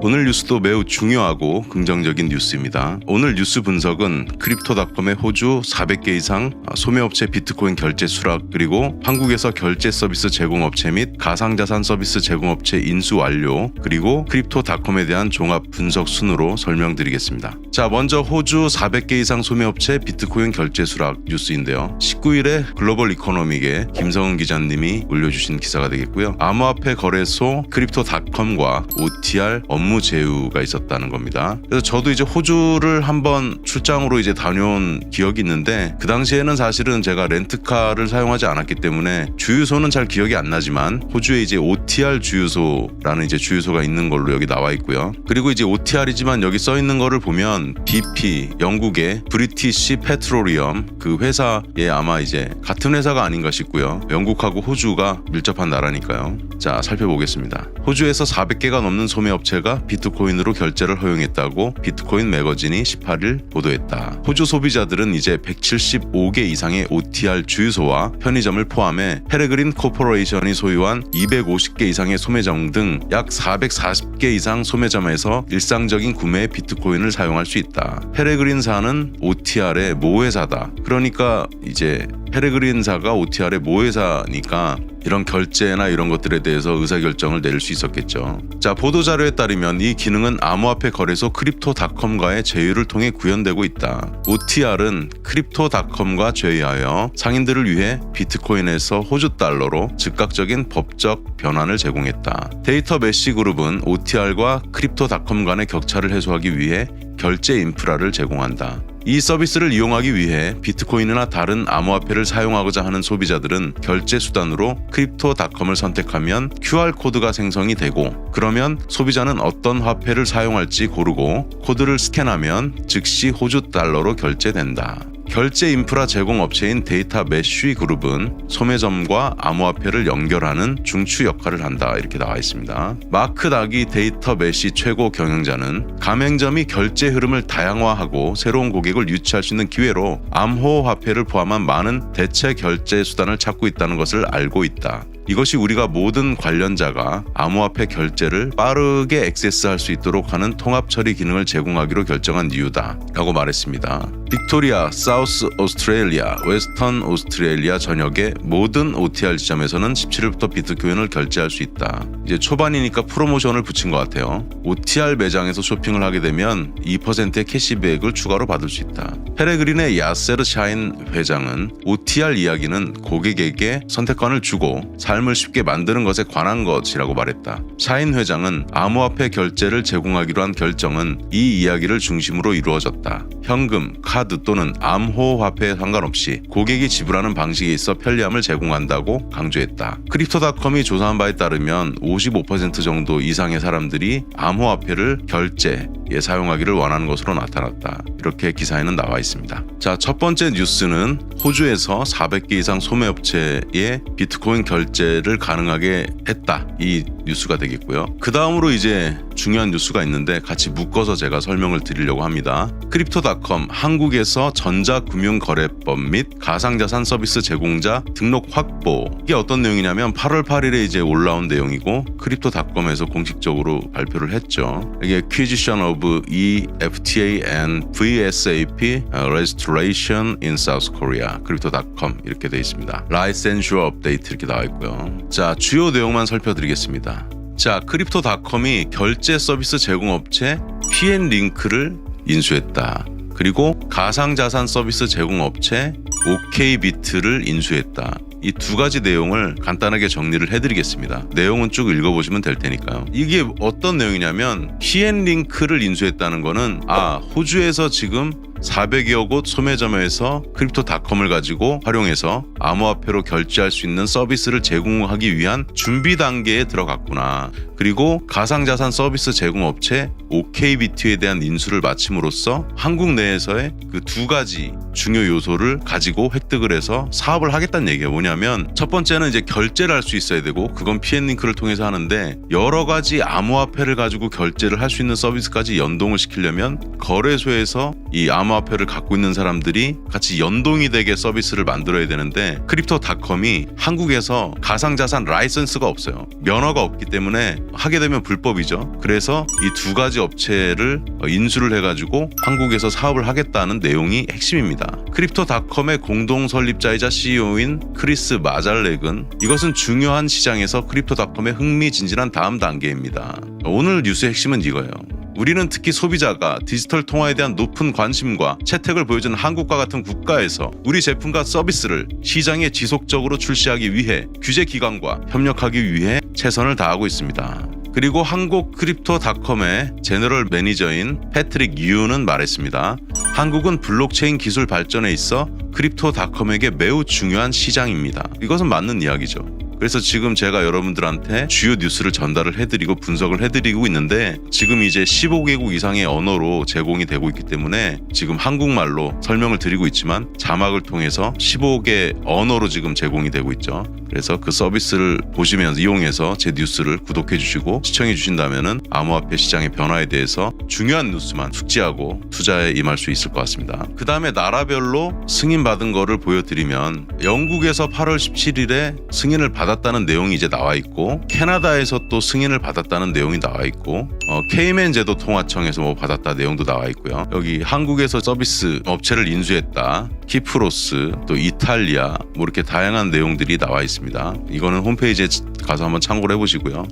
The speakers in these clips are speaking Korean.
오늘 뉴스도 매우 중요하고 긍정적인 뉴스입니다. 오늘 뉴스 분석은 크립토닷컴의 호주 400개 이상 소매업체 비트코인 결제 수락, 그리고 한국에서 결제 서비스 제공업체 및 가상자산 서비스 제공업체 인수 완료, 그리고 크립토닷컴에 대한 종합 분석 순으로 설명드리겠습니다. 자, 먼저 호주 400개 이상 소매업체 비트코인 결제 수락 뉴스인데요. 19일에 글로벌 이코노믹에 김성은 기자님이 올려주신 기사가 되겠고요. 암호화폐 거래소 크립토닷컴과 OTR 업무 제휴가 있었다는 겁니다. 그래서 저도 이제 호주를 한번 출장으로 이제 다녀온 기억이 있는데, 그 당시에는 사실은 제가 렌트카를 사용하지 않았기 때문에 주유소는 잘 기억이 안 나지만 호주에 이제 OTR 주유소라는 이제 주유소가 있는 걸로 여기 나와 있고요. 그리고 이제 OTR이지만 여기 써 있는 거를 보면 BP, 영국의 브리티시 페트로리엄, 그 회사에 아마 이제 같은 회사가 아닌가 싶고요. 영국하고 호주가 밀접한 나라니까요. 자, 살펴보겠습니다. 호주에서 400개가 넘는 소매업체가 비트코인으로 결제를 허용했다고 비트코인 매거진이 18일 보도했다. 호주 소비자들은 이제 175개 이상의 OTR 주유소와 편의점을 포함해 페레그린 코퍼레이션이 소유한 250개 이상의 소매점 등 약 440개 이상 소매점에서 일상적인 구매에 비트코인을 사용할 수 있다. 페레그린사는 OTR의 모회사다. 그러니까 이제 페레그린사가 OTR의 모회사니까 이런 결제나 이런 것들에 대해서 의사결정을 내릴 수 있었겠죠. 자, 보도자료에 따르면 이 기능은 암호화폐 거래소 크립토닷컴과의 제휴를 통해 구현되고 있다. OTR은 크립토닷컴과 제휴하여 상인들을 위해 비트코인에서 호주 달러로 즉각적인 법적 변환을 제공했다. 데이터 메시 그룹은 OTR과 크립토닷컴 간의 격차를 해소하기 위해 결제 인프라를 제공한다. 이 서비스를 이용하기 위해 비트코인이나 다른 암호화폐를 사용하고자 하는 소비자들은 결제 수단으로 크립토닷컴을 선택하면 QR코드가 생성이 되고, 그러면 소비자는 어떤 화폐를 사용할지 고르고 코드를 스캔하면 즉시 호주 달러로 결제된다. 결제 인프라 제공 업체인 데이터 메쉬 그룹은 소매점과 암호화폐를 연결하는 중추 역할을 한다, 이렇게 나와 있습니다. 마크 닥이 데이터 메쉬 최고 경영자는 가맹점이 결제 흐름을 다양화하고 새로운 고객을 유치할 수 있는 기회로 암호화폐를 포함한 많은 대체 결제 수단을 찾고 있다는 것을 알고 있다. 이것이 우리가 모든 관련자가 암호화폐 결제를 빠르게 액세스할 수 있도록 하는 통합 처리 기능을 제공하기로 결정한 이유다 라고 말했습니다. 빅토리아, 사우스 오스트레일리아, 웨스턴 오스트레일리아 전역의 모든 OTR 지점에서는 17일부터 비트코인을 결제할 수 있다. 이제 초반이니까 프로모션을 붙인 것 같아요. OTR 매장에서 쇼핑을 하게 되면 2%의 캐시백을 추가로 받을 수 있다. 페레그린의 야세르 샤인 회장은 OTR 이야기는 고객에게 선택권을 주고 삶을 쉽게 만드는 것에 관한 것이라고 말했다. 샤인 회장은 암호화폐 결제를 제공하기로 한 결정은 이 이야기를 중심으로 이루어졌다. 현금, 카드 또는 암호화폐에 상관없이 고객이 지불하는 방식에 있어 편리함을 제공한다고 강조했다. 크립토닷컴이 조사한 바에 따르면 55% 정도 이상의 사람들이 암호화폐를 결제에 사용하기를 원하는 것으로 나타났다. 이렇게 기사에는 나와 있습니다. 자, 첫 번째 뉴스는 호주에서 400개 이상 소매업체에 비트코인 결제를 가능하게 했다, 이 뉴스가 되겠고요. 그 다음으로 이제 중요한 뉴스가 있는데 같이 묶어서 제가 설명을 드리려고 합니다. 크립토닷컴 한국에서 전자금융거래법 및 가상자산 서비스 제공자 등록 확보. 이게 어떤 내용이냐면 8월 8일에 이제 올라온 내용이고 크립토닷컴에서 공식적으로 발표를 했죠. 이게 Acquisition of EFTA and VSAP Restoration in South Korea 크립토닷컴 이렇게 되어 있습니다. 라이센슈어 업데이트 이렇게 나와 있고요. 자, 주요 내용만 살펴드리겠습니다. 자, 크립토닷컴이 결제 서비스 제공업체 PN링크를 인수했다. 그리고 가상자산 서비스 제공업체 OK비트를 인수했다. 이 두 가지 내용을 간단하게 정리를 해드리겠습니다. 내용은 쭉 읽어보시면 될 테니까요. 이게 어떤 내용이냐면 PN링크를 인수했다는 거는 호주에서 지금 400여 곳 소매점에서 크립토닷컴을 가지고 활용해서 암호화폐로 결제할 수 있는 서비스를 제공하기 위한 준비 단계에 들어갔구나. 그리고 가상자산 서비스 제공업체 OK비트에 대한 인수를 마침으로써 한국 내에서의 그 두 가지 중요 요소를 가지고 획득을 해서 사업을 하겠다는 얘기예요. 뭐냐면 첫 번째는 이제 결제를 할 수 있어야 되고, 그건 PN링크를 통해서 하는데 여러 가지 암호화폐를 가지고 결제를 할 수 있는 서비스까지 연동을 시키려면 거래소에서 이 암호화폐 암호화폐를 갖고 있는 사람들이 같이 연동이 되게 서비스를 만들어야 되는데 크립토닷컴이 한국에서 가상자산 라이선스가 없어요. 면허가 없기 때문에 하게 되면 불법이죠. 그래서 이 두 가지 업체를 인수를 해가지고 한국에서 사업을 하겠다는 내용이 핵심입니다. 크립토닷컴의 공동 설립자이자 CEO인 크리스 마잘렉은 이것은 중요한 시장에서 크립토닷컴의 흥미진진한 다음 단계입니다. 오늘 뉴스의 핵심은 이거예요. 우리는 특히 소비자가 디지털 통화에 대한 높은 관심과 채택을 보여주는 한국과 같은 국가에서 우리 제품과 서비스를 시장에 지속적으로 출시하기 위해 규제기관과 협력하기 위해 최선을 다하고 있습니다. 그리고 한국 크립토닷컴의 제너럴 매니저인 패트릭 유는 말했습니다. 한국은 블록체인 기술 발전에 있어 크립토닷컴에게 매우 중요한 시장입니다. 이것은 맞는 이야기죠. 그래서 지금 제가 여러분들한테 주요 뉴스를 전달을 해드리고 분석을 해드리고 있는데 지금 이제 15개국 이상의 언어로 제공이 되고 있기 때문에 지금 한국말로 설명을 드리고 있지만 자막을 통해서 15개 언어로 지금 제공이 되고 있죠. 그래서 그 서비스를 보시면서 이용해서 제 뉴스를 구독해 주시고 시청해 주신다면은 암호화폐 시장의 변화에 대해서 중요한 뉴스만 숙지하고 투자에 임할 수 있을 것 같습니다. 그 다음에 나라별로 승인받은 거를 보여드리면 영국에서 8월 17일에 승인을 받았다는 내용이 이제 나와 있고 캐나다에서 또 승인을 받았다는 내용이 나와 있고 케이맨 제도 통화청에서 뭐 받았다 내용도 나와 있고요. 여기 한국에서 서비스 업체를 인수했다. 키프로스 또 이탈리아 뭐 이렇게 다양한 내용들이 나와 있습니다. 이거는 홈페이지에 가서 한번 참고를 해보시고요.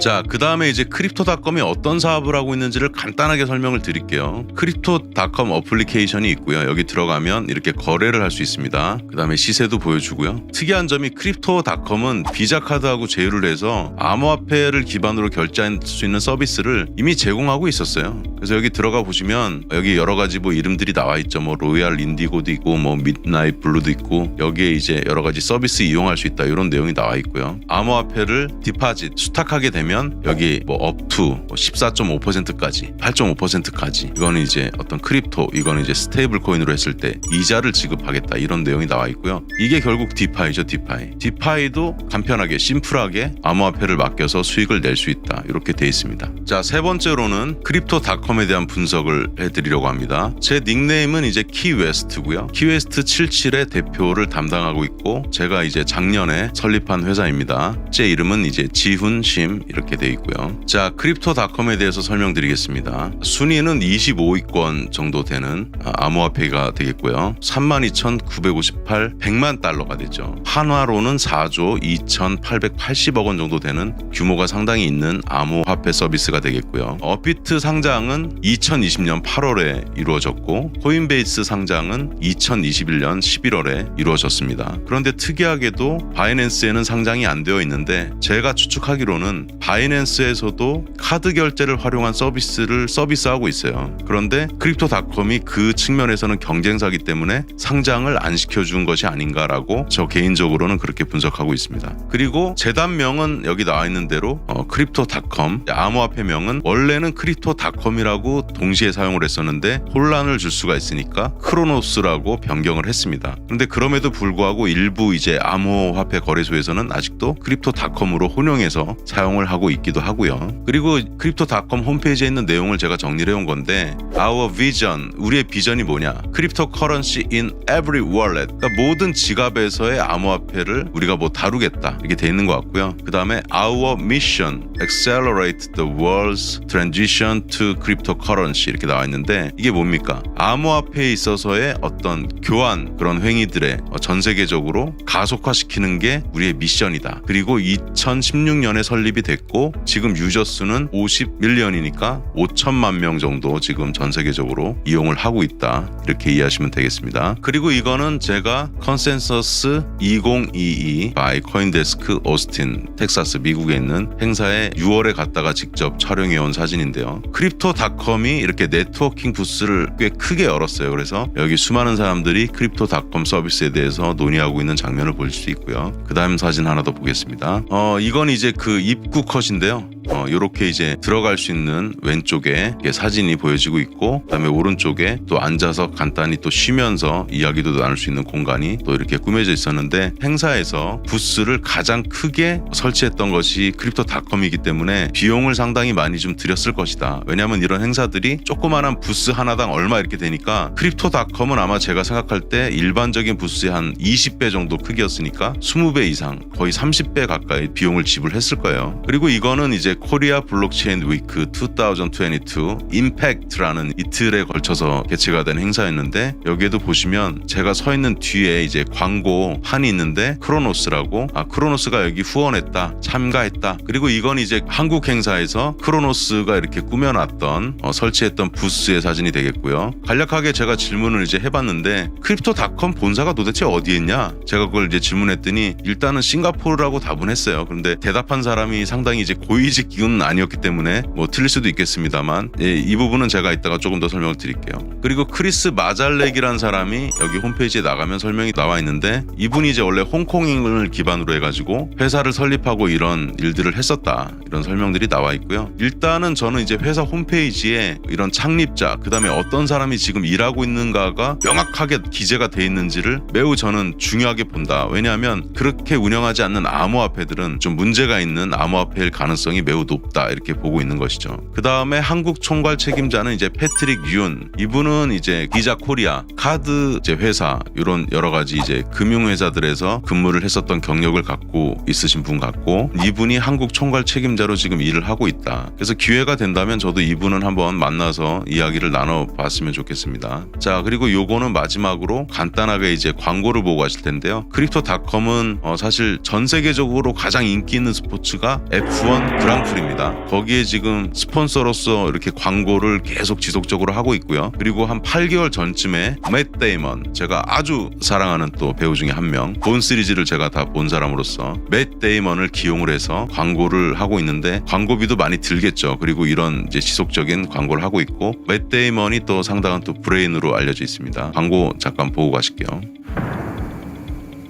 자, 그 다음에 이제 크립토닷컴이 어떤 사업을 하고 있는지를 간단하게 설명을 드릴게요. 크립토닷컴 어플리케이션이 있고요. 여기 들어가면 이렇게 거래를 할 수 있습니다. 그 다음에 시세도 보여주고요. 특이한 점이 크립토닷컴은 비자 카드하고 제휴를 해서 암호화폐를 기반으로 결제할 수 있는 서비스를 이미 제공하고 있었어요. 그래서 여기 들어가 보시면 여기 여러 가지 뭐 이름들이 나와 있죠. 뭐 로얄 인디고도 있고 뭐 미드나잇 블루도 있고 여기에 이제 여러 가지 서비스 이용할 수 있다 이런 내용이 나와 있고요. 암호화폐를 디파짓 수탁하게 되면 여기 뭐 업투 14.5%까지 8.5%까지 이거는 이제 어떤 크립토 이거는 이제 스테이블 코인으로 했을 때 이자를 지급하겠다 이런 내용이 나와 있고요. 이게 결국 디파이죠. 디파이도 간편하게 심플하게 암호화폐를 맡겨서 수익을 낼 수 있다 이렇게 돼 있습니다. 자, 세 번째로는 크립토닷컴에 대한 분석을 해드리려고 합니다. 제 닉네임은 이제 키웨스트고요. 키웨스트 77의 대표를 담당하고 있고 제가 이제 작년에 설립한 회사입니다. 제 이름은 이제 지훈심 이렇게 돼 있고요. 자, 크립토닷컴에 대해서 설명드리겠습니다. 순위는 25위권 정도 되는 암호화폐가 되겠고요. 32,958 100만 달러가 되죠. 한화로는 4조 2,880억 원 정도 되는 규모가 상당히 있는 암호화폐 서비스가 되겠고요. 업비트 상장은 2020년 8월에 이루어졌고 코인베이스 상장은 2021년 11월에 이루어졌습니다. 그런데 특이하게도 바이낸스에는 상장이 안 되어 있는데 제가 추측하기로는 바이낸스에서도 카드 결제를 활용한 서비스를 서비스하고 있어요. 그런데 크립토닷컴이 그 측면에서는 경쟁사기 때문에 상장을 안 시켜준 것이 아닌가라고 저 개인적으로는 그렇게 분석하고 있습니다. 그리고 재단명은 여기 나와 있는 대로 크립토닷컴, 암호화폐명은 원래는 크립토닷컴이라고 동시에 사용을 했었는데 혼란을 줄 수가 있으니까 크로노스라고 변경을 했습니다. 그런데 그럼에도 불구하고 일부 이제 암호화폐 거래소에서는 아직도 크립토닷컴으로 혼용해서 사용을 하고 있기도 하고요. 그리고 크립토닷컴 홈페이지에 있는 내용을 제가 정리를 해온 건데 Our Vision, 우리의 비전이 뭐냐? Cryptocurrency in every wallet, 그러니까 모든 지갑에서의 암호화폐를 우리가 뭐 다루겠다 이렇게 돼 있는 것 같고요. 그 다음에 Our Mission, Accelerate the world's transition to cryptocurrency 이렇게 나와 있는데 이게 뭡니까? 암호화폐에 있어서의 어떤 교환 그런 행위들의 전 세계적으로 가속화시키는 게 우리의 미션이다. 그리고 2016년에 설립이 됐고 지금 유저 수는 50밀리언이니까 5천만 명 정도 지금 전 세계적으로 이용을 하고 있다 이렇게 이해하시면 되겠습니다. 그리고 이거는 제가 컨센서스 2022 by 코인데스크 오스틴 텍사스 미국에 있는 행사에 6월에 갔다가 직접 촬영해온 사진인데요. 크립토닷컴이 이렇게 네트워킹 부스를 꽤 크게 열었어요. 그래서 여기 수많은 사람들이 크립토닷컴 서비스에 대해서 논의하고 있는 장면을 볼 수 있고요. 그 다음 사진 하나 더 보겠습니다. 이건 이제 그 입구 컷인데요. 이렇게 이제 들어갈 수 있는 왼쪽에 사진이 보여지고 있고, 그다음에 오른쪽에 또 앉아서 간단히 또 쉬면서 이야기도 나눌 수 있는 공간이 또 이렇게 꾸며져 있었는데, 행사에서 부스를 가장 크게 설치했던 것이 크립토닷컴이기 때문에 비용을 상당히 많이 좀 들였을 것이다. 왜냐하면 이런 행사들이 조그마한 부스 하나당 얼마 이렇게 되니까, 크립토닷컴은 아마 제가 생각할 때 일반적인 부스의 한 20배 정도 크기였으니까 20배 이상, 거의 30배 가까이 비용을 지불했을 거예요. 그리고 이거는 이제 코리아 블록체인 위크 2022 임팩트라는 이틀에 걸쳐서 개최가 된 행사였는데, 여기에도 보시면 제가 서 있는 뒤에 이제 광고 판이 있는데 크로노스라고, 크로노스가 여기 후원했다, 참가했다. 그리고 이건 이제 한국 행사에서 크로노스가 이렇게 꾸며놨던 설치했던 부스의 사진이 되겠고요. 간략하게 제가 질문을 이제 해봤는데, 크립토닷컴 본사가 도대체 어디에 있냐? 제가 그걸 이제 질문했더니 일단은 싱가포르라고 답은 했어요. 그런데 대답한 사람이 상당히 이제 고위직 기관은 아니었기 때문에 뭐 틀릴 수도 있겠습니다만, 이 부분은 제가 이따가 조금 더 설명을 드릴게요. 그리고 크리스 마잘렉이라는 사람이 여기 홈페이지에 나가면 설명이 나와 있는데, 이분이 이제 원래 홍콩을 기반으로 해가지고 회사를 설립하고 이런 일들을 했었다, 이런 설명들이 나와 있고요. 일단은 저는 이제 회사 홈페이지에 이런 창립자, 그 다음에 어떤 사람이 지금 일하고 있는가가 명확하게 기재가 돼 있는지를 매우 저는 중요하게 본다. 왜냐하면 그렇게 운영하지 않는 암호화폐들은 좀 문제가 있는 암호화폐일 가능성이 매우 높다, 이렇게 보고 있는 것이죠. 그 다음에 한국 총괄 책임자는 이제 패트릭 윤, 이분은 이제 비자 코리아, 카드 이제 회사, 이런 여러 가지 이제 금융회사들에서 근무를 했었던 경력을 갖고 있으신 분 같고, 이분이 한국 총괄 책임자로 지금 일을 하고 있다. 그래서 기회가 된다면 저도 이분은 한번 만나서 이야기를 나눠봤으면 좋겠습니다. 자, 그리고 요거는 마지막으로 간단하게 이제 광고를 보고 가실 텐데요. 크립토닷컴은 사실 전 세계적으로 가장 인기 있는 스포츠가 F1 그랑프리입니다. 거기에 지금 스폰서로서 이렇게 광고를 계속 지속적으로 하고 있고요. 그리고 한 8개월 전쯤에 맷 데이먼, 제가 아주 사랑하는 또 배우 중에 한 명, 본 시리즈를 제가 다 본 사람으로서 맷 데이먼을 기용을 해서 광고를 하고 있는데, 광고비도 많이 들겠죠. 그리고 이런 이제 지속적인 광고를 하고 있고, 맷 데이먼이 또 상당한 또 브레인으로 알려져 있습니다. 광고 잠깐 보고 가실게요.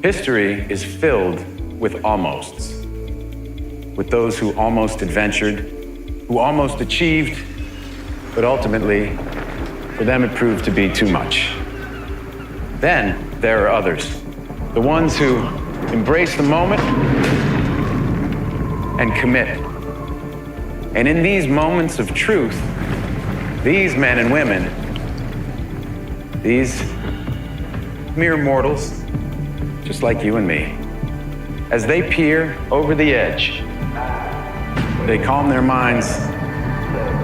History is filled with almosts, with those who almost adventured, who almost achieved, but ultimately, for them it proved to be too much. Then there are others, the ones who embrace the moment and commit. And in these moments of truth, these men and women, these mere mortals, just like you and me, as they peer over the edge, they calm their minds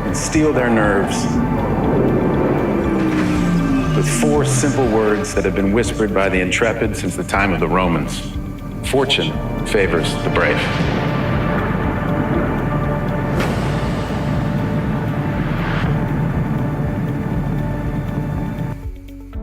and steel their nerves with four simple words that have been whispered by the intrepid since the time of the Romans. Fortune favors the brave.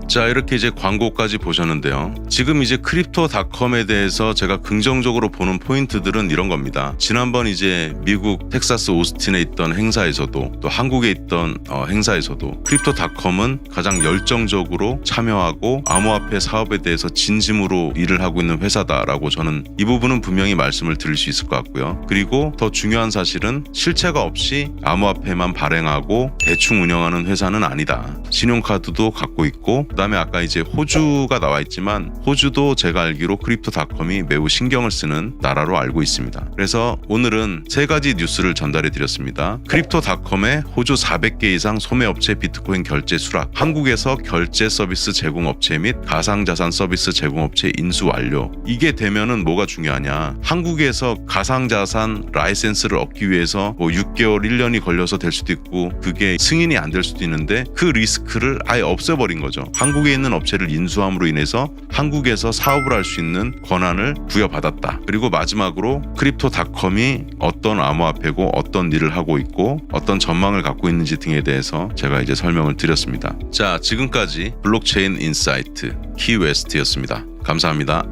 자, 이렇게 이제 광고까지 보셨는데요. 지금 이제 크립토닷컴에 대해서 제가 긍정적으로 보는 포인트들은 이런 겁니다. 지난번 이제 미국 텍사스 오스틴에 있던 행사에서도, 또 한국에 있던 행사에서도 크립토닷컴은 가장 열정적으로 참여하고 암호화폐 사업에 대해서 진심으로 일을 하고 있는 회사다라고, 저는 이 부분은 분명히 말씀을 드릴 수 있을 것 같고요. 그리고 더 중요한 사실은 실체가 없이 암호화폐만 발행하고 대충 운영하는 회사는 아니다. 신용카드도 갖고 있고, 그다음에 아까 이제 호주가 나와 있지만, 호주도 제가 알기로 크립토닷컴이 매우 신경을 쓰는 나라로 알고 있습니다. 그래서 오늘은 세 가지 뉴스를 전달해 드렸습니다. 크립토닷컴의 호주 400개 이상 소매업체 비트코인 결제 수락, 한국에서 결제 서비스 제공업체 및 가상자산 서비스 제공업체 인수 완료. 이게 되면은 뭐가 중요하냐, 한국에서 가상자산 라이센스를 얻기 위해서 뭐 6개월 1년이 걸려서 될 수도 있고, 그게 승인이 안 될 수도 있는데, 그 리스크를 아예 없애버린 거죠. 한국에 있는 업체를 인수함으로 인해서 한국에서 사업을 할 수 있는 권한을 부여받았다. 그리고 마지막으로 크립토닷컴이 어떤 암호화폐고 어떤 일을 하고 있고 어떤 전망을 갖고 있는지 등에 대해서 제가 이제 설명을 드렸습니다. 자, 지금까지 블록체인 인사이트 키웨스트였습니다. 감사합니다.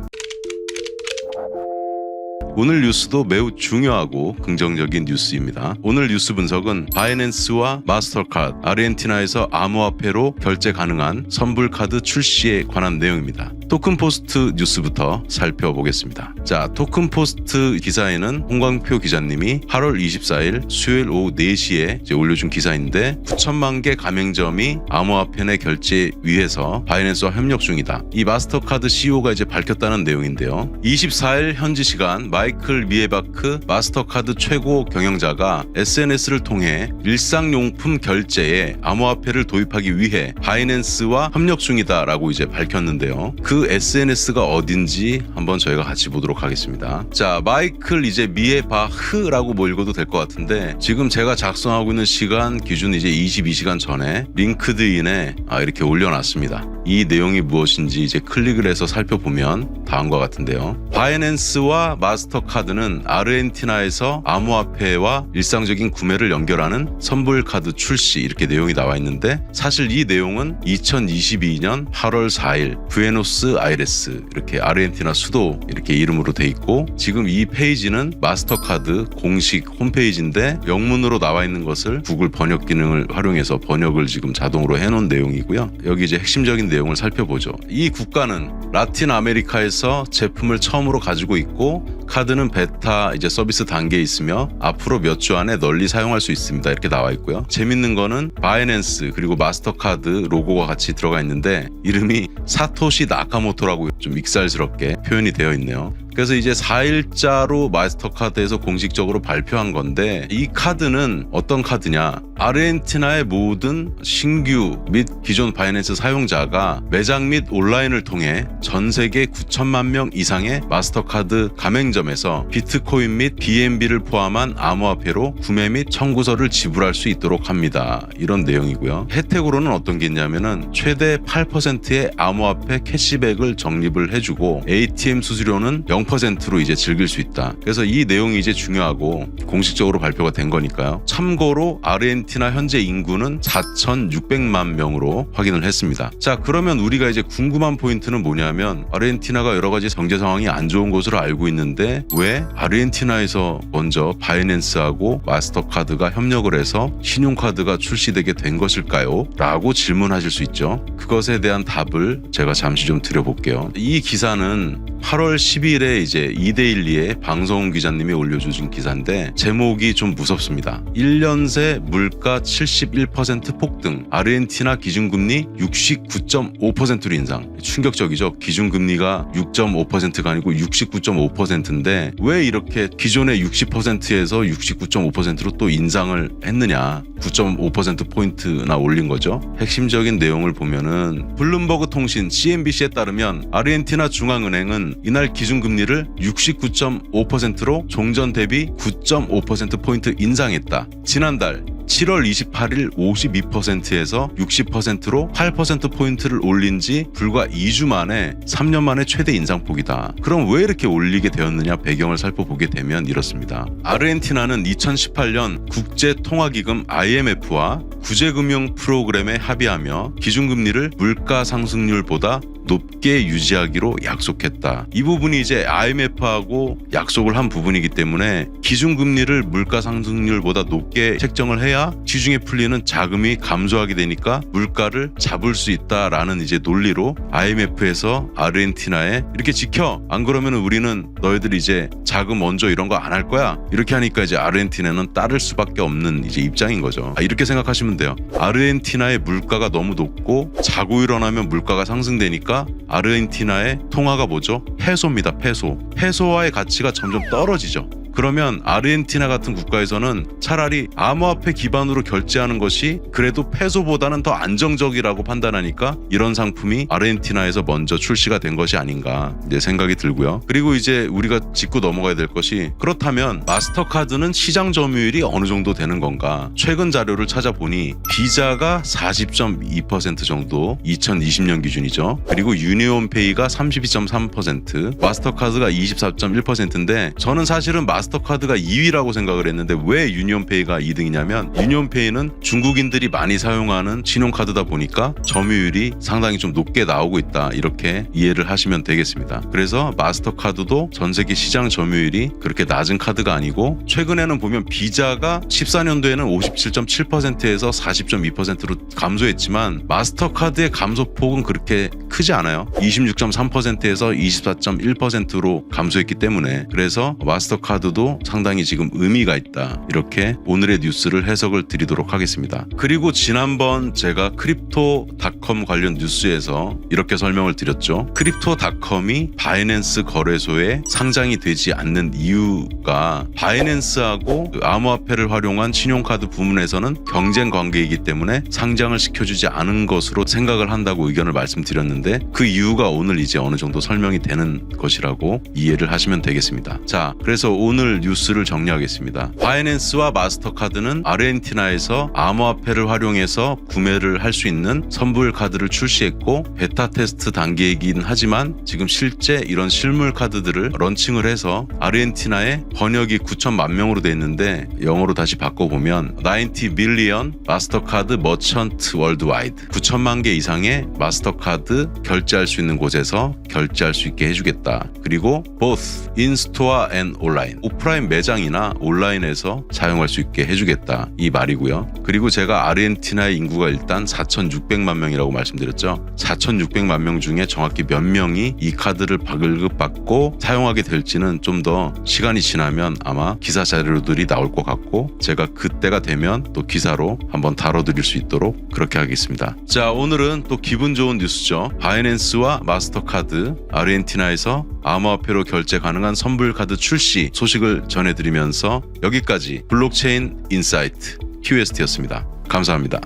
오늘 뉴스도 매우 중요하고 긍정적인 뉴스입니다. 오늘 뉴스 분석은 바이낸스와 마스터카드, 아르헨티나에서 암호화폐로 결제 가능한 선불카드 출시에 관한 내용입니다. 토큰포스트 뉴스부터 살펴보겠습니다. 자, 토큰포스트 기사에는 홍광표 기자님이 8월 24일 수요일 오후 4시에 이제 올려준 기사인데 9천만 개 가맹점이 암호화폐 내 결제 위해서 바이낸스와 협력 중이다. 이 마스터카드 CEO가 이제 밝혔다는 내용인데요. 24일 현지 시간 마이클 미에바크 마스터카드 최고 경영자가 SNS를 통해 일상용품 결제에 암호화폐를 도입하기 위해 바이낸스와 협력 중이다라고 이제 밝혔는데요. 그 SNS가 어딘지 한번 저희가 같이 보도록 하겠습니다. 자, 마이클 이제 미에바흐라고 뭐 읽어도 될 것 같은데 지금 제가 작성하고 있는 시간 기준 이제 22시간 전에 링크드인에 이렇게 올려놨습니다. 이 내용이 무엇인지 이제 클릭을 해서 살펴보면 다음과 같은데요. 바이낸스와 마스터카드는 아르헨티나에서 암호화폐와 일상적인 구매를 연결하는 선불카드 출시 이렇게 내용이 나와 있는데 사실 이 내용은 2022년 8월 4일 부에노스아이레스 이렇게 아르헨티나 수도 이렇게 이름으로 돼 있고 지금 이 페이지는 마스터카드 공식 홈페이지인데 영문으로 나와 있는 것을 구글 번역 기능을 활용해서 번역을 지금 자동으로 해놓은 내용이고요. 여기 이제 핵심적인 내용을 살펴보죠. 이 국가는 라틴 아메리카에서 제품을 처음으로 가지고 있고 카드는 베타 이제 서비스 단계에 있으며 앞으로 몇 주 안에 널리 사용할 수 있습니다. 이렇게 나와 있고요. 재밌는 거는 바이낸스 그리고 마스터카드 로고가 같이 들어가 있는데 이름이 사토시 나카모토라고 좀 익살스럽게 표현이 되어 있네요. 그래서 이제 4일자로 마스터카드에서 공식적으로 발표한 건데 이 카드는 어떤 카드냐? 아르헨티나의 모든 신규 및 기존 바이낸스 사용자가 매장 및 온라인을 통해 전 세계 9천만 명 이상의 마스터카드 가맹점에서 비트코인 및 BNB를 포함한 암호화폐로 구매 및 청구서를 지불할 수 있도록 합니다. 이런 내용이고요. 혜택으로는 어떤 게 있냐면은 최대 8%의 암호화폐 캐시백을 적립을 해주고 ATM 수수료는 0%로 이제 즐길 수 있다. 그래서 이 내용이 이제 중요하고 공식적으로 발표가 된 거니까요. 참고로 아르헨티나 현재 인구는 4,600만 명으로 확인을 했습니다. 자, 그러면 우리가 이제 궁금한 포인트는 뭐냐면 아르헨티나가 여러 가지 경제 상황이 안 좋은 것으로 알고 있는데 왜 아르헨티나에서 먼저 바이낸스하고 마스터카드가 협력을 해서 신용카드가 출시되게 된 것일까요? 라고 질문하실 수 있죠. 그것에 대한 답을 제가 잠시 좀 드려볼게요. 이 기사는 8월 10일에 이제 이데일리에 방성훈 기자님이 올려주신 기사인데 제목이 좀 무섭습니다. 1년 새 물가 71% 폭등, 아르헨티나 기준금리 69.5%로 인상. 충격적이죠. 기준금리가 6.5%가 아니고 69.5%인데 왜 이렇게 기존의 60%에서 69.5%로 또 인상을 했느냐. 9.5%포인트나 올린 거죠. 핵심적인 내용을 보면은 블룸버그 통신 CNBC에 따르면 아르헨티나 중앙은행은 이날 기준금리를 69.5%로 종전 대비 9.5%포인트 인상했다. 지난달 7월 28일 52%에서 60%로 8%포인트를 올린 지 불과 2주 만에 3년 만에 최대 인상폭이다. 그럼 왜 이렇게 올리게 되었느냐 배경을 살펴보게 되면 이렇습니다. 아르헨티나는 2018년 국제통화기금 IMF와 구제금융 프로그램에 합의하며 기준금리를 물가 상승률보다 높게 유지하기로 약속했다. 이 부분이 이제 IMF하고 약속을 한 부분이기 때문에 기준금리를 물가 상승률보다 높게 책정을 해야 시중에 풀리는 자금이 감소하게 되니까 물가를 잡을 수 있다라는 이제 논리로 IMF에서 아르헨티나에 이렇게 지켜. 안 그러면 우리는 너희들 이제 자금 먼저 이런 거 안 할 거야. 이렇게 하니까 이제 아르헨티나는 따를 수밖에 없는 이제 입장인 거죠. 이렇게 생각하시면 돼요. 아르헨티나의 물가가 너무 높고 자고 일어나면 물가가 상승되니까 아르헨티나의 통화가 뭐죠? 페소입니다. 페소. 페소와의 가치가 점점 떨어지죠. 그러면 아르헨티나 같은 국가에서는 차라리 암호화폐 기반으로 결제하는 것이 그래도 페소보다는 더 안정적이라고 판단하니까 이런 상품이 아르헨티나에서 먼저 출시가 된 것이 아닌가 이제 생각이 들고요. 그리고 이제 우리가 짚고 넘어가야 될 것이 그렇다면 마스터카드는 시장 점유율이 어느 정도 되는 건가? 최근 자료를 찾아보니 비자가 40.2% 정도 2020년 기준이죠. 그리고 유니온페이가 32.3%, 마스터카드가 24.1%인데 저는 사실은 마스터카드가 2위라고 생각을 했는데 왜 유니온페이가 2등이냐면 유니온페이는 중국인들이 많이 사용하는 신용카드다 보니까 점유율이 상당히 좀 높게 나오고 있다, 이렇게 이해를 하시면 되겠습니다. 그래서 마스터카드도 전 세계 시장 점유율이 그렇게 낮은 카드가 아니고, 최근에는 보면 비자가 14년도에는 57.7%에서 40.2%로 감소했지만 마스터카드의 감소폭은 그렇게 크지 않아요. 26.3%에서 24.1%로 감소했기 때문에, 그래서 마스터카드도 상당히 지금 의미가 있다, 이렇게 오늘의 뉴스를 해석을 드리도록 하겠습니다. 그리고 지난번 제가 크립토닷컴 관련 뉴스에서 이렇게 설명을 드렸죠. 크립토닷컴이 바이낸스 거래소에 상장이 되지 않는 이유가 바이낸스하고 암호화폐를 활용한 신용카드 부문에서는 경쟁 관계이기 때문에 상장을 시켜주지 않은 것으로 생각을 한다고 의견을 말씀드렸는데, 그 이유가 오늘 이제 어느 정도 설명이 되는 것이라고 이해를 하시면 되겠습니다. 자, 그래서 오늘 뉴스를 정리하겠습니다. 바이낸스와 마스터카드는 아르헨티나에서 암호화폐를 활용해서 구매를 할 수 있는 선불 카드를 출시했고, 베타 테스트 단계이긴 하지만 지금 실제 이런 실물 카드들을 런칭을 해서 아르헨티나에 번역이 9천만 명으로 돼 있는데, 영어로 다시 바꿔보면 90 million 마스터카드 머천트 월드와이드, 9천만 개 이상의 마스터카드 결제할 수 있는 곳에서 결제할 수 있게 해주겠다. 그리고 both in-store and online, 오프라인 매장이나 온라인에서 사용할 수 있게 해주겠다, 이 말이고요. 그리고 제가 아르헨티나의 인구가 일단 4,600만 명이라고 말씀드렸죠. 4,600만 명 중에 정확히 몇 명이 이 카드를 발급받고 사용하게 될지는 좀 더 시간이 지나면 아마 기사 자료들이 나올 것 같고, 제가 그때가 되면 또 기사로 한번 다뤄드릴 수 있도록 그렇게 하겠습니다. 자, 오늘은 또 기분 좋은 뉴스죠. 바이낸스와 마스터카드 아르헨티나에서 암호화폐로 결제 가능한 선불카드 출시 소식을 전해드리면서 여기까지 블록체인 인사이트 QST였습니다. 감사합니다.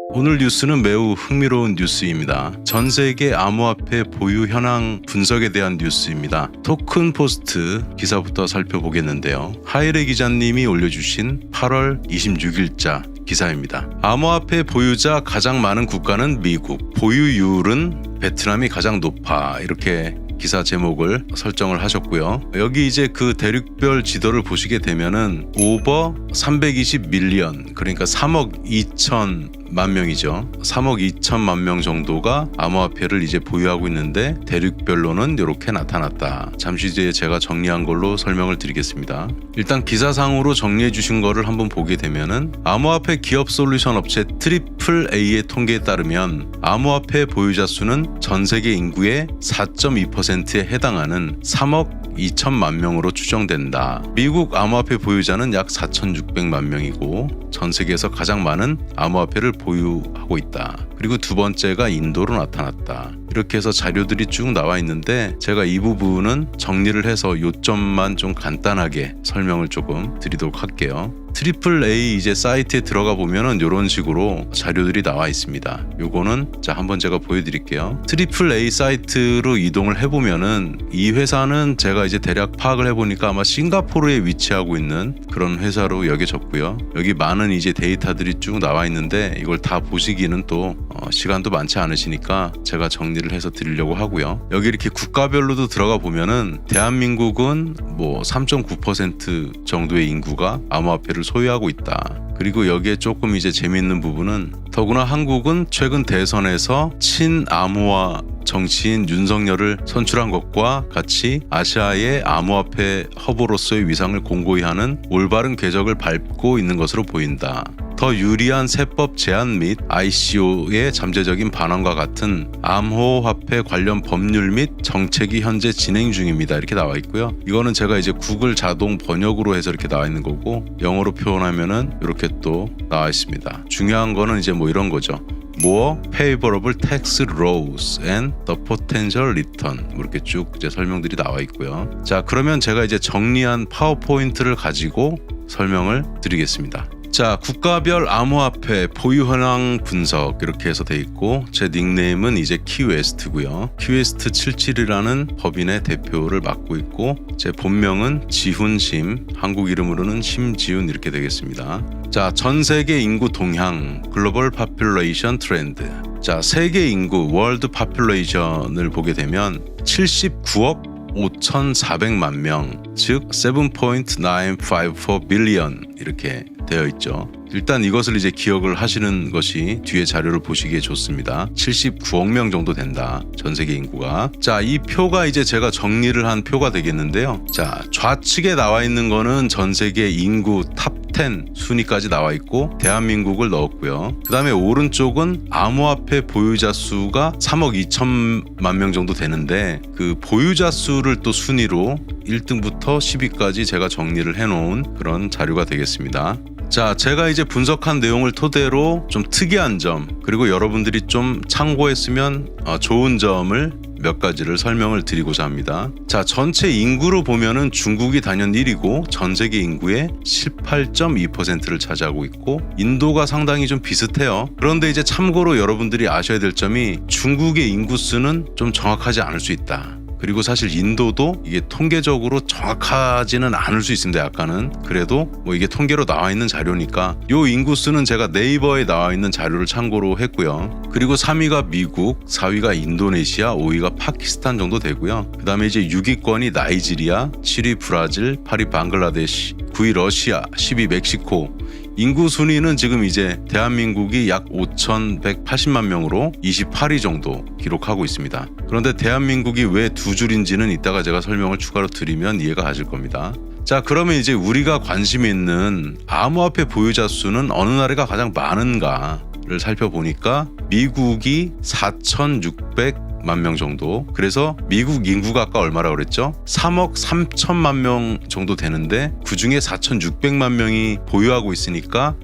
오늘 뉴스는 매우 흥미로운 뉴스입니다. 전 세계 암호화폐 보유 현황 분석에 대한 뉴스입니다. 토큰 포스트 기사부터 살펴보겠는데요. 하이레 기자님이 올려주신 8월 26일자 기사입니다. 암호화폐 보유자 가장 많은 국가는 미국, 보유율은 베트남이 가장 높아, 이렇게 기사 제목을 설정을 하셨고요. 여기 이제 그 대륙별 지도를 보시게 되면은 오버 320 밀리언, 그러니까 3억 2천만 명이죠. 3억 2천만 명 정도가 암호화폐를 이제 보유하고 있는데 대륙별로는 이렇게 나타났다. 잠시 뒤에 제가 정리한 걸로 설명을 드리겠습니다. 일단 기사상으로 정리해 주신 거를 한번 보게 되면은 암호화폐 기업 솔루션 업체 트리플 A의 통계에 따르면 암호화폐 보유자 수는 전 세계 인구의 4.2%에 해당하는 3억 2천만 명으로 추정된다. 미국 암호화폐 보유자는 약 4,600만 명이고 전 세계에서 가장 많은 암호화폐를 보유하고 있다. 그리고 두 번째가 인도로 나타났다. 이렇게 해서 자료들이 쭉 나와 있는데 제가 이 부분은 정리를 해서 요점만 좀 간단하게 설명을 조금 드리도록 할게요. 트리플 A 이제 사이트에 들어가 보면은 이런 식으로 자료들이 나와 있습니다. 요거는 자 한번 제가 보여드릴게요. 트리플 A 사이트로 이동을 해보면은 이 회사는 제가 이제 대략 파악을 해보니까 아마 싱가포르에 위치하고 있는 그런 회사로 여겨졌고요. 여기 많은 이제 데이터들이 쭉 나와 있는데 이걸 다 보시기는 또 시간도 많지 않으시니까 제가 정리를 해서 드리려고 하고요. 여기 이렇게 국가별로도 들어가 보면은 대한민국은 뭐 3.9% 정도의 인구가 암호화폐를 소유하고 있다. 그리고 여기에 조금 이제 재미있는 부분은 더구나 한국은 최근 대선에서 친암호화 정치인 윤석열을 선출한 것과 같이 아시아의 암호화폐 허브로서의 위상을 공고히 하는 올바른 궤적을 밟고 있는 것으로 보인다. 더 유리한 세법 제한 및 ICO의 잠재적인 반환과 같은 암호화폐 관련 법률 및 정책이 현재 진행 중입니다. 이렇게 나와 있고요. 이거는 제가 이제 구글 자동 번역으로 해서 이렇게 나와 있는 거고 영어로 표현하면은 이렇게 또 나와 있습니다. 중요한 거는 이제 뭐 이런 거죠. More favorable tax laws and the potential return, 이렇게 쭉 이제 설명들이 나와 있고요. 자, 그러면 제가 이제 정리한 파워포인트를 가지고 설명을 드리겠습니다. 자, 국가별 암호화폐 보유 현황 분석 이렇게 해서 돼 있고 제 닉네임은 이제 키웨스트고요. 키웨스트 77이라는 법인의 대표를 맡고 있고 제 본명은 지훈심, 한국 이름으로는 심지훈 이렇게 되겠습니다. 자, 전 세계 인구 동향, 글로벌 파퓰레이션 트렌드. 자, 세계 인구 월드 파퓰레이션을 보게 되면 79억 5,400만 명, 즉 7.954 빌리언 이렇게 되어 있죠. 일단 이것을 이제 기억을 하시는 것이 뒤에 자료를 보시기에 좋습니다. 79억 명 정도 된다. 전 세계 인구가. 자, 이 표가 이제 제가 정리를 한 표가 되겠는데요. 자, 좌측에 나와 있는 거는 전 세계 인구 탑 10 순위까지 나와 있고 대한민국을 넣었고요. 그 다음에 오른쪽은 암호화폐 보유자 수가 3억 2천만 명 정도 되는데 그 보유자 수를 또 순위로 1등부터 10위까지 제가 정리를 해놓은 그런 자료가 되겠습니다. 자, 제가 이제 분석한 내용을 토대로 좀 특이한 점, 그리고 여러분들이 좀 참고했으면 좋은 점을 몇 가지를 설명을 드리고자 합니다. 자, 전체 인구로 보면은 중국이 단연 1위고 전 세계 인구의 18.2%를 차지하고 있고 인도가 상당히 좀 비슷해요. 그런데 이제 참고로 여러분들이 아셔야 될 점이 중국의 인구수는 좀 정확하지 않을 수 있다. 그리고 사실 인도도 이게 통계적으로 정확하지는 않을 수 있습니다. 약간은. 그래도 뭐 이게 통계로 나와 있는 자료니까 요 인구수는 제가 네이버에 나와 있는 자료를 참고로 했고요. 그리고 3위가 미국, 4위가 인도네시아, 5위가 파키스탄 정도 되고요. 그 다음에 이제 6위권이 나이지리아, 7위 브라질, 8위 방글라데시, 9위 러시아, 10위 멕시코. 인구 순위는 지금 이제 대한민국이 약 5,180만 명으로 28위 정도 기록하고 있습니다. 그런데 대한민국이 왜 두 줄인지는 이따가 제가 설명을 추가로 드리면 이해가 가실 겁니다. 자, 그러면 이제 우리가 관심이 있는 암호화폐 보유자 수는 어느 나라가 가장 많은가를 살펴보니까 미국이 4,600만 명 정도. 그래서 미국 인구가 아까 얼마라고 그랬죠? 3억 3천만 명 정도 되는데 그중에 4,600만 명이 보유하고 있으니까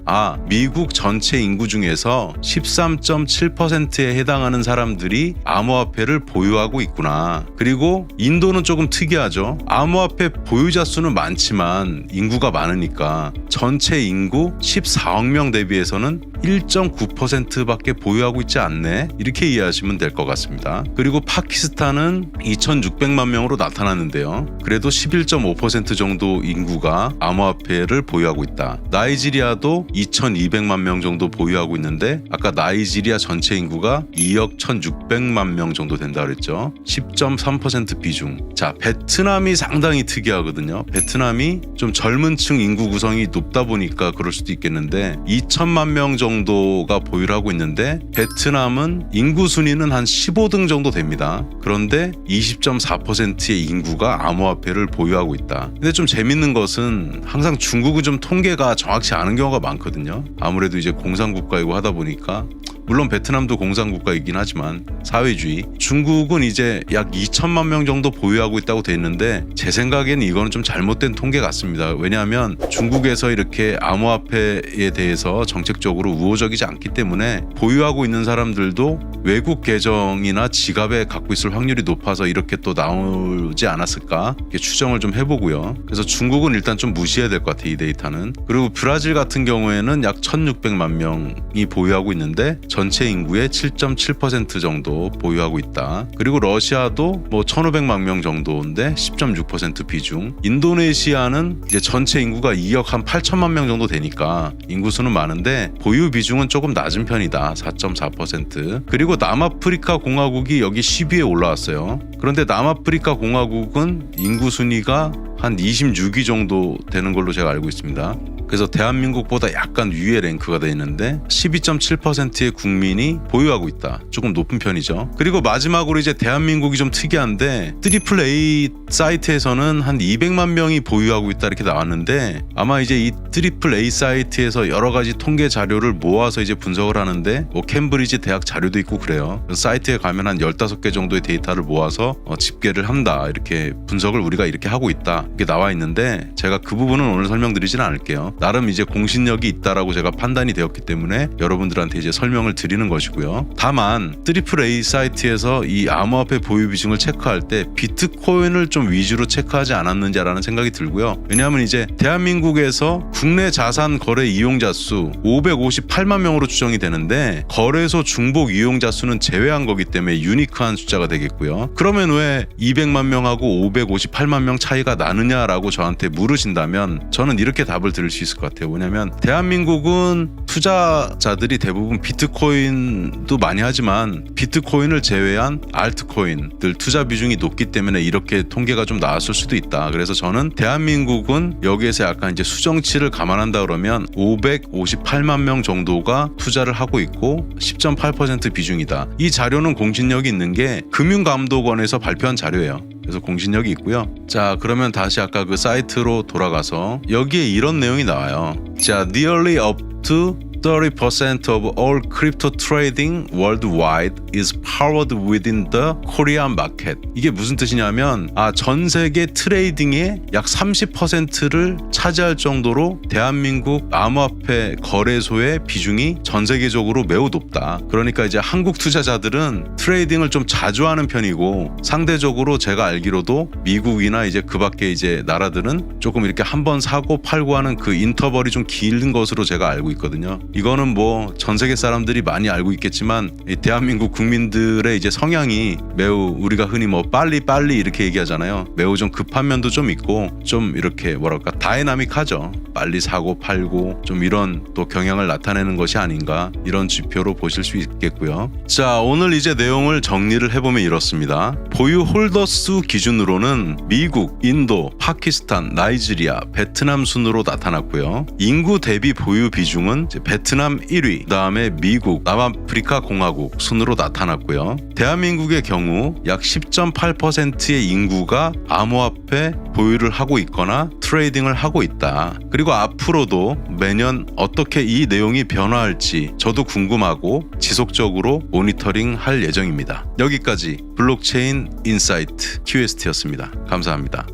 미국 전체 인구 중에서 13.7%에 해당하는 사람들이 암호화폐를 보유하고 있구나. 그리고 인도는 조금 특이하죠. 암호화폐 보유자 수는 많지만 인구가 많으니까 전체 인구 14억 명 대비해서는 1.9%밖에 보유하고 있지 않네. 이렇게 이해하시면 될 것 같습니다. 그리고 파키스탄은 2,600만 명으로 나타났는데요. 그래도 11.5% 정도 인구가 암호화폐를 보유하고 있다. 나이지리아도 2,200만 명 정도 보유하고 있는데 아까 나이지리아 전체 인구가 2억 1,600만 명 정도 된다 그랬죠. 10.3% 비중. 자, 베트남이 상당히 특이하거든요. 베트남이 좀 젊은 층 인구 구성이 높다 보니까 그럴 수도 있겠는데 2천만 명 정도가 보유를 하고 있는데 베트남은 인구 순위는 한 15등 정도 됩니다. 그런데 20.4%의 인구가 암호화폐를 보유하고 있다. 근데 좀 재밌는 것은 항상 중국은 좀 통계가 정확치 않은 경우가 많거든요. 아무래도 이제 공산국가이고 하다 보니까 물론 베트남도 공산국가이긴 하지만 사회주의. 중국은 이제 약 2천만 명 정도 보유하고 있다고 돼 있는데 제 생각에는 이거는 좀 잘못된 통계 같습니다. 왜냐하면 중국에서 이렇게 암호화폐에 대해서 정책적으로 우호적이지 않기 때문에 보유하고 있는 사람들도 외국 계정이나 지갑에 갖고 있을 확률이 높아서 이렇게 또 나오지 않았을까 이렇게 추정을 좀 해보고요. 그래서 중국은 일단 좀 무시해야 될 것 같아요. 이 데이터는. 그리고 브라질 같은 경우에는 약 1,600만 명이 보유하고 있는데 전체 인구의 7.7% 정도 보유하고 있다. 그리고 러시아도 뭐 1,500만 명 정도인데 10.6% 비중. 인도네시아는 이제 전체 인구가 2억 한 8천만 명 정도 되니까 인구수는 많은데 보유 비중은 조금 낮은 편이다. 4.4%. 그리고 남아프리카 공화국이 여기 10위에 올라왔어요. 그런데 남아프리카 공화국은 인구 순위가 한 26위 정도 되는 걸로 제가 알고 있습니다. 그래서 대한민국보다 약간 위에 랭크가 되어 있는데 12.7%의 국민이 보유하고 있다. 조금 높은 편이죠. 그리고 마지막으로 이제 대한민국이 좀 특이한데 AAA 사이트에서는 한 200만 명이 보유하고 있다 이렇게 나왔는데 아마 이제 이 AAA 사이트에서 여러 가지 통계 자료를 모아서 이제 분석을 하는데 뭐 캠브리지 대학 자료도 있고 그래요. 사이트에 가면 한 15개 정도의 데이터를 모아서 집계를 한다. 이렇게 분석을 우리가 이렇게 하고 있다. 이렇게 나와 있는데 제가 그 부분은 오늘 설명드리지는 않을게요. 나름 이제 공신력이 있다라고 제가 판단이 되었기 때문에 여러분들한테 이제 설명을 드리는 것이고요. 다만 AAA 사이트에서 이 암호화폐 보유 비중을 체크할 때 비트코인을 좀 위주로 체크하지 않았는지라는 생각이 들고요. 왜냐하면 이제 대한민국에서 국내 자산 거래 이용자 수 558만 명으로 추정이 되는데 거래소 중복 이용자 수는 제외한 거기 때문에 유니크한 숫자가 되겠고요. 그러면 왜 200만 명하고 558만 명 차이가 나느냐라고 저한테 물으신다면 저는 이렇게 답을 드릴 수 수 있을 것 같아요. 왜냐하면 대한민국은 투자자들이 대부분 비트코인도 많이 하지만 비트코인을 제외한 알트코인들 투자 비중이 높기 때문에 이렇게 통계가 좀 나왔을 수도 있다. 그래서 저는 대한민국은 여기에서 약간 이제 수정치를 감안한다 그러면 558만 명 정도가 투자를 하고 있고 10.8% 비중이다. 이 자료는 공신력이 있는 게 금융감독원에서 발표한 자료예요. 그래서 공신력이 있고요. 자, 그러면 다시 아까 그 사이트로 돌아가서 여기에 이런 내용이 나와요. 자, nearly up to 30% of all crypto trading worldwide is powered within the Korean market. 이게 무슨 뜻이냐면 전 세계 트레이딩의 약 30%를 차지할 정도로 대한민국 암호화폐 거래소의 비중이 전 세계적으로 매우 높다. 그러니까 이제 한국 투자자들은 트레이딩을 좀 자주 하는 편이고 상대적으로 제가 알기로도 미국이나 이제 그 밖에 이제 나라들은 조금 이렇게 한번 사고 팔고 하는 그 인터벌이 좀 긴 것으로 제가 알고 있거든요. 이거는 뭐 전 세계 사람들이 많이 알고 있겠지만 이 대한민국 국민들의 이제 성향이 매우 우리가 흔히 뭐 빨리 이렇게 얘기하잖아요. 매우 좀 급한 면도 좀 있고 좀 이렇게 뭐랄까 다이나믹하죠. 빨리 사고 팔고 좀 이런 또 경향을 나타내는 것이 아닌가 이런 지표로 보실 수 있겠고요. 자, 오늘 이제 내용을 정리를 해보면 이렇습니다. 보유 홀더 수 기준으로는 미국, 인도, 파키스탄, 나이지리아, 베트남 순으로 나타났고요. 인구 대비 보유 비중은 이제 베트남 1위, 그다음에 미국, 남아프리카 공화국 순으로 나타났고요. 대한민국의 경우 약 10.8%의 인구가 암호화폐 보유를 하고 있거나 트레이딩을 하고 있다. 그리고 앞으로도 매년 어떻게 이 내용이 변화할지 저도 궁금하고 지속적으로 모니터링 할 예정입니다. 여기까지 블록체인 인사이트 QST였습니다. 감사합니다.